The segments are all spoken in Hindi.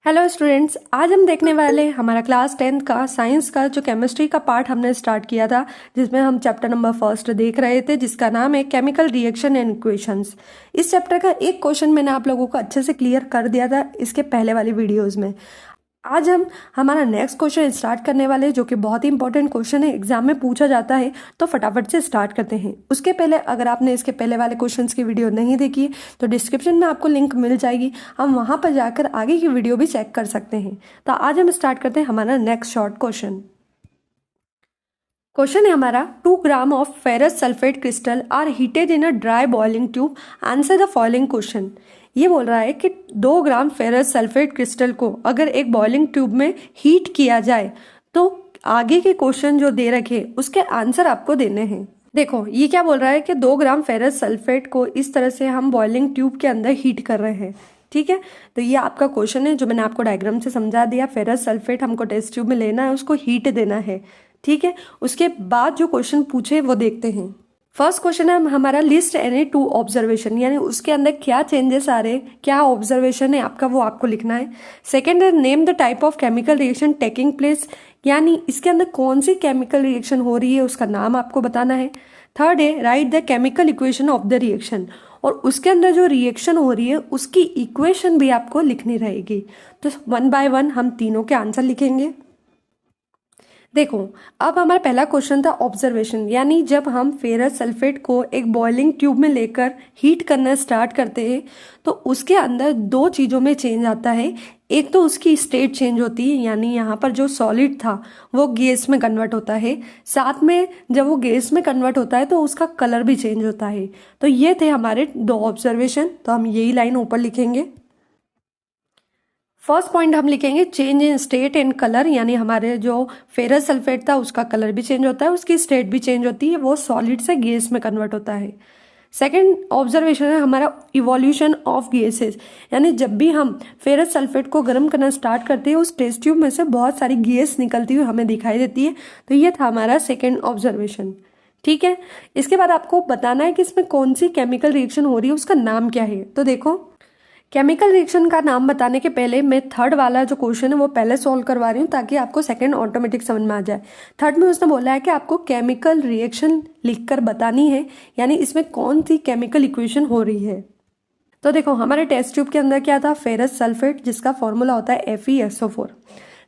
हेलो स्टूडेंट्स, आज हम देखने वाले हमारा क्लास 10th का साइंस का जो केमिस्ट्री का पार्ट हमने स्टार्ट किया था, जिसमें हम चैप्टर नंबर फर्स्ट देख रहे थे, जिसका नाम है केमिकल रिएक्शन एंड इक्वेशंस। इस चैप्टर का एक क्वेश्चन मैंने आप लोगों को अच्छे से क्लियर कर दिया था इसके पहले वाली वीडियोज़ में। आज हम हमारा नेक्स्ट क्वेश्चन स्टार्ट करने वाले हैं, जो कि बहुत ही इंपॉर्टेंट क्वेश्चन है, एग्जाम में पूछा जाता है। तो फटाफट से स्टार्ट करते हैं। उसके पहले अगर आपने इसके पहले वाले क्वेश्चंस की वीडियो नहीं देखी तो डिस्क्रिप्शन में आपको लिंक मिल जाएगी, हम वहां पर जाकर आगे की वीडियो भी चेक कर सकते हैं। तो आज हम स्टार्ट करते हैं हमारा नेक्स्ट शॉर्ट क्वेश्चन। क्वेश्चन है हमारा, 2 gram of ferrous sulphate crystal are heated in a dry boiling tube, answer the following question. ये बोल रहा है कि 2 ग्राम फेरस सल्फेट क्रिस्टल को अगर एक बॉइलिंग ट्यूब में हीट किया जाए तो आगे के क्वेश्चन जो दे रखे उसके आंसर आपको देने हैं। देखो ये क्या बोल रहा है कि 2 ग्राम फेरस सल्फेट को इस तरह से हम बॉइलिंग ट्यूब के अंदर हीट कर रहे हैं। ठीक है, तो ये आपका क्वेश्चन है जो मैंने आपको डायग्राम से समझा दिया। फेरस सल्फेट हमको टेस्ट ट्यूब में लेना है, उसको हीट देना है। ठीक है, उसके बाद जो क्वेश्चन पूछे वो देखते हैं। फर्स्ट क्वेश्चन है हमारा, लिस्ट एनी 2 ऑब्जर्वेशन, यानी उसके अंदर क्या चेंजेस आ रहे, क्या ऑब्जर्वेशन है आपका, वो आपको लिखना है। सेकेंड है, name the type of chemical reaction taking place, यानी इसके अंदर कौन सी केमिकल रिएक्शन हो रही है उसका नाम आपको बताना है। थर्ड है, right the chemical equation of the reaction, और उसके अंदर जो रिएक्शन हो रही है उसकी इक्वेशन भी आपको लिखनी रहेगी। तो 1 बाय 1 हम तीनों के आंसर लिखेंगे। देखो अब हमारा पहला क्वेश्चन था ऑब्जर्वेशन, यानी जब हम फेरस सल्फेट को एक बॉइलिंग ट्यूब में लेकर हीट करना स्टार्ट करते हैं तो उसके अंदर 2 चीज़ों में चेंज आता है। एक तो उसकी स्टेट चेंज होती है, यानी यहाँ पर जो सॉलिड था वो गैस में कन्वर्ट होता है। साथ में जब वो गैस में कन्वर्ट होता है तो उसका कलर भी चेंज होता है। तो ये थे हमारे 2 ऑब्जर्वेशन, तो हम यही लाइन ऊपर लिखेंगे। फर्स्ट पॉइंट हम लिखेंगे change in state and colour, यानी हमारे जो फेरस सल्फेट था उसका कलर भी चेंज होता है, उसकी स्टेट भी चेंज होती है, वो सॉलिड से गैस में कन्वर्ट होता है। सेकेंड ऑब्जर्वेशन है हमारा इवोल्यूशन ऑफ गैसेस, यानी जब भी हम फेरस सल्फेट को गर्म करना स्टार्ट करते हैं उस टेस्ट ट्यूब में से बहुत सारी गैस निकलती हुई हमें दिखाई देती है। तो ये था हमारा सेकेंड ऑब्जर्वेशन। ठीक है, इसके बाद आपको बताना है कि इसमें कौन सी केमिकल रिएक्शन हो रही है, उसका नाम क्या है। तो देखो केमिकल रिएक्शन का नाम बताने के पहले मैं थर्ड वाला जो क्वेश्चन है वो पहले सॉल्व करवा रही हूँ ताकि आपको सेकंड ऑटोमेटिक समझ में आ जाए। थर्ड में उसने बोला है कि आपको केमिकल रिएक्शन लिखकर बतानी है, यानी इसमें कौन सी केमिकल इक्वेशन हो रही है। तो देखो हमारे टेस्ट ट्यूब के अंदर क्या था, फेरस सल्फेट, जिसका फॉर्मूला होता है FeSO4।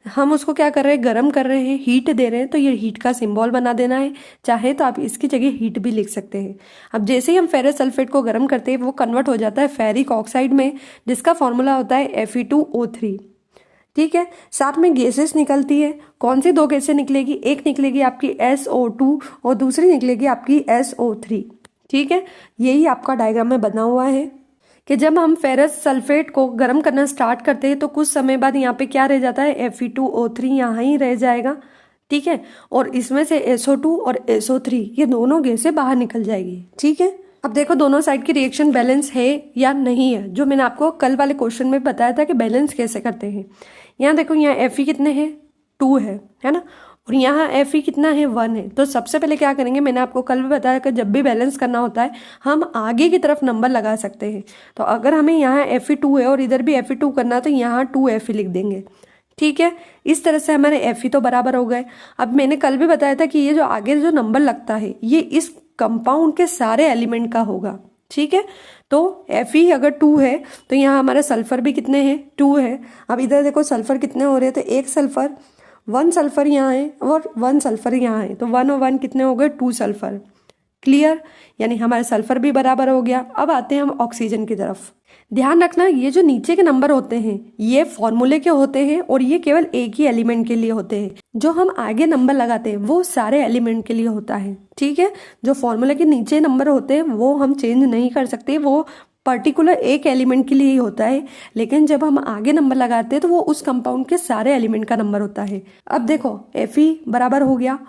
हम उसको क्या कर रहे हैं, गर्म कर रहे हैं, हीट दे रहे हैं, तो ये हीट का सिंबल बना देना है। चाहे तो आप इसकी जगह हीट भी लिख सकते हैं। अब जैसे ही हम फेरस सल्फेट को गर्म करते हैं वो कन्वर्ट हो जाता है फेरिक ऑक्साइड में, जिसका फॉर्मूला होता है Fe2O3। ठीक है, साथ में गैसेस निकलती है। कौन सी 2 गैसें निकलेगी, एक निकलेगी आपकी SO2 और दूसरी निकलेगी आपकी SO3। ठीक है, यही आपका डायग्राम में बना हुआ है कि जब हम फेरस सल्फेट को गर्म करना स्टार्ट करते हैं तो कुछ समय बाद यहाँ पे क्या रह जाता है, Fe2O3 यहाँ ही रह जाएगा। ठीक है, और इसमें से SO2 और SO3 ये दोनों गैसें बाहर निकल जाएगी। ठीक है, अब देखो दोनों साइड की रिएक्शन बैलेंस है या नहीं है, जो मैंने आपको कल वाले क्वेश्चन में बताया था कि बैलेंस कैसे करते हैं। यहाँ देखो यहाँ Fe कितने हैं, 2 है ना, और यहाँ Fe कितना है, 1 है। तो सबसे पहले क्या करेंगे, मैंने आपको कल भी बताया कि जब भी बैलेंस करना होता है हम आगे की तरफ नंबर लगा सकते हैं। तो अगर हमें यहाँ Fe2 है और इधर भी Fe2 करना है तो यहाँ 2Fe लिख देंगे। ठीक है, इस तरह से हमारे Fe तो बराबर हो गए। अब मैंने कल भी बताया था कि ये जो आगे जो नंबर लगता है ये इस कंपाउंड के सारे एलिमेंट का होगा। ठीक है, तो Fe अगर 2 है तो यहाँ हमारे सल्फर भी कितने हैं, 2 है। अब इधर देखो सल्फर कितने हो रहे हैं, तो 1 सल्फर, 1 सल्फर यहाँ है और 1 सल्फर यहाँ है, तो 1 और 1 कितने हो गए, 2 सल्फर। क्लियर, यानी हमारे सल्फर भी बराबर हो गया। अब आते हैं हम ऑक्सीजन की तरफ। ध्यान रखना ये जो नीचे के नंबर होते हैं ये फॉर्मूले के होते हैं और ये केवल एक ही एलिमेंट के लिए होते हैं। जो हम आगे नंबर लगाते हैं वो सारे एलिमेंट के लिए होता है। ठीक है, जो फॉर्मूले के नीचे नंबर होते हैं वो हम चेंज नहीं कर सकते, वो पर्टिकुलर एक एलिमेंट के लिए ही होता है। लेकिन जब हम आगे नंबर लगाते हैं तो वो उस कंपाउंड के सारे एलिमेंट का नंबर होता है। अब देखो Fe बराबर हो गया,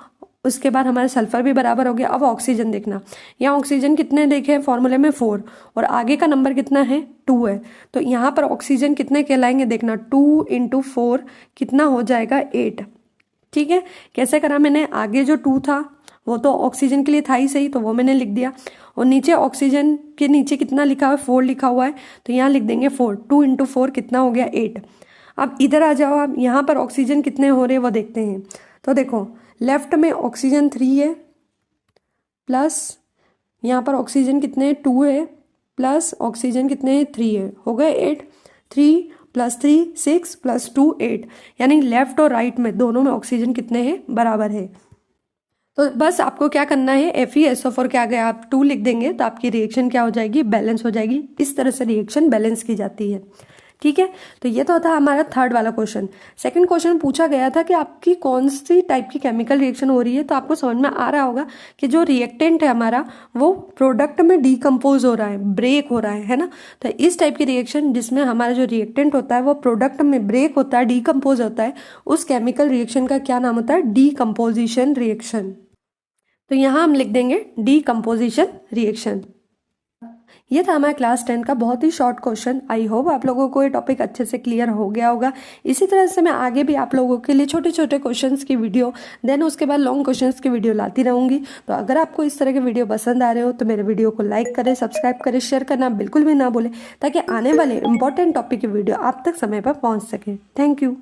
उसके बाद हमारा सल्फर भी बराबर हो गया। अब ऑक्सीजन देखना, यहाँ ऑक्सीजन कितने देखे फॉर्मूले में, 4, और आगे का नंबर कितना है, 2 है। तो यहाँ पर ऑक्सीजन कितने कहलाएंगे, देखना 2 × 4 कितना हो जाएगा, 8। ठीक है, कैसे करा मैंने, आगे जो 2 था वो तो ऑक्सीजन के लिए था ही सही, तो वो मैंने लिख दिया, और नीचे ऑक्सीजन के नीचे कितना लिखा हुआ है, 4 लिखा हुआ है, तो यहाँ लिख देंगे 4। 2 × 4 कितना हो गया, 8। अब इधर आ जाओ, आप यहाँ पर ऑक्सीजन कितने हो रहे हैं वो देखते हैं। तो देखो लेफ्ट में ऑक्सीजन 3 है, प्लस यहाँ पर ऑक्सीजन कितने 2 है, प्लस ऑक्सीजन कितने 3 है, हो गए 8। 3 + 3 6 + 2 8, यानी लेफ्ट और राइट में दोनों में ऑक्सीजन कितने हैं, बराबर है। तो बस आपको क्या करना है, FeSO4 के आगे आप 2 लिख देंगे तो आपकी रिएक्शन क्या हो जाएगी, बैलेंस हो जाएगी। इस तरह से रिएक्शन बैलेंस की जाती है। ठीक है, तो ये तो था हमारा थर्ड वाला क्वेश्चन। सेकंड क्वेश्चन पूछा गया था कि आपकी कौन सी टाइप की केमिकल रिएक्शन हो रही है। तो आपको समझ में आ रहा होगा कि जो रिएक्टेंट है हमारा वो प्रोडक्ट में डीकम्पोज हो रहा है, ब्रेक हो रहा है ना। तो इस टाइप की रिएक्शन जिसमें हमारा जो रिएक्टेंट होता है वो प्रोडक्ट में ब्रेक होता है, डीकम्पोज होता है, उस केमिकल रिएक्शन का क्या नाम होता है, डीकम्पोजिशन रिएक्शन। तो यहाँ हम लिख देंगे डीकम्पोजिशन रिएक्शन। ये था हमारा क्लास 10 का बहुत ही शॉर्ट क्वेश्चन। आई होप आप लोगों को ये टॉपिक अच्छे से क्लियर हो गया होगा। इसी तरह से मैं आगे भी आप लोगों के लिए छोटे छोटे क्वेश्चंस की वीडियो, देन उसके बाद लॉन्ग क्वेश्चंस की वीडियो लाती रहूंगी। तो अगर आपको इस तरह के वीडियो पसंद आ रहे हो तो मेरे वीडियो को लाइक करें, सब्सक्राइब करें, शेयर करना बिल्कुल भी ना भूलें, ताकि आने वाले इंपॉर्टेंट टॉपिक की वीडियो आप तक समय पर पहुँच सके। Thank you.